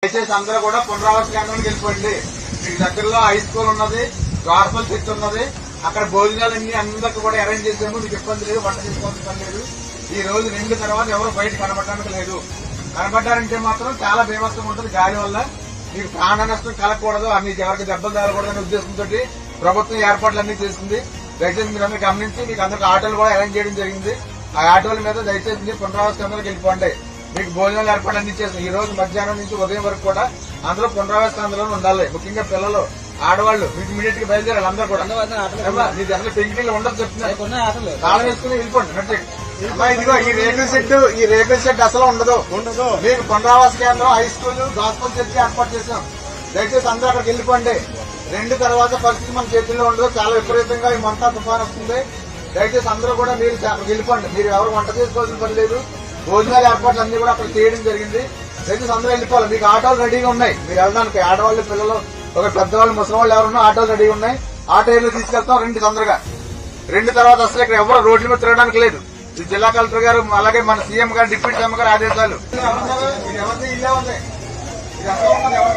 దయచేసి అందరూ కూడా పునరావాస కేంద్రానికి వెళ్ళిపోండి. మీకు దగ్గరలో హై స్కూల్ ఉన్నది, గార్బల్ చెట్టు ఉన్నది, అక్కడ భోజనాలన్నీ అందరికీ కూడా అరేంజ్ చేసాము. మీకు ఇబ్బంది లేదు, వంట చేసుకోవాల్సిన పని లేదు. ఈ రోజు 2 తర్వాత ఎవరు బయట కనబడడానికి లేదు. కనబడ్డారంటే మాత్రం చాలా బీభత్సం ఉంటుంది. గాలి వల్ల మీకు ప్రాణ నష్టం కలగకూడదు, మీకు ఎవరికి దెబ్బలు తగలకూడదనే ఉద్దేశంతో ప్రభుత్వం ఏర్పాట్లన్నీ చేసింది. దయచేసి మీరు అందరూ గమనించి మీకు అందరికి ఆటోలు కూడా అరేంజ్ చేయడం జరిగింది. ఆ ఆటోల మీద దయచేసి మీరు పునరావాస కేంద్రాలకు వెళ్ళిపోండి. మీకు భోజనాలు ఏర్పాటు అన్ని చేస్తాం. ఈ రోజు మధ్యాహ్నం నుంచి ఉదయం వరకు కూడా అందరూ పునరావాస కేంద్రంలో ఉండాలి. ముఖ్యంగా పిల్లలు, ఆడవాళ్లు మీకు ఇమీడియట్ గా బయలుదేరాలి. అందరూ కూడా మీకు అసలు పెంకిటీలు ఉండదు చెప్తున్నారు. తాళం వేసుకుని వెళ్ళిపోండి. ఇదిగో ఈ రేకుల షెడ్ అసలు ఉండదు. మీకు పునరావాస కేంద్రం, హై స్కూల్, గాస్పల్ చర్చి ఏర్పాటు చేశాం. దయచేసి అందరూ అక్కడికి వెళ్ళిపోండి. 2 తర్వాత పరిస్థితి మన చేతుల్లో ఉండదు. చాలా విపరీతంగా ఈ మంతా తుఫాన్ వస్తుంది. దయచేసి అందరూ కూడా మీరు అక్కడికి వెళ్ళిపోండి. మీరు ఎవరు వంట చేసుకోవాల్సిన పని లేదు. భోజనాల ఏర్పాట్లు అన్ని కూడా అక్కడ చేయడం జరిగింది. దయచేసి అందరూ వెళ్ళిపోవాలి. మీకు ఆటోలు రెడీగా ఉన్నాయి మీరు వెళ్ళడానికి. ఆడవాళ్ళు, పిల్లలు, ఒక పెద్దవాళ్ళు, ముసలి వాళ్ళు ఎవరున్నా ఆటోలు రెడీగా ఉన్నాయి. ఆటో ఏళ్ళు తీసుకెళ్తాం. 2 తొందరగా. 2 తర్వాత అసలు ఇక్కడ ఎవరు రోడ్ల మీద తిరగడానికి లేదు. ఇది జిల్లా కలెక్టర్ గారు, అలాగే మన సీఎం గారు, డిప్యూటీ సీఎం గారు ఆదేశాలు. ఎవరిది ఇల్లే ఉంది. ఇది అసలు ఉన్నది ఎవరి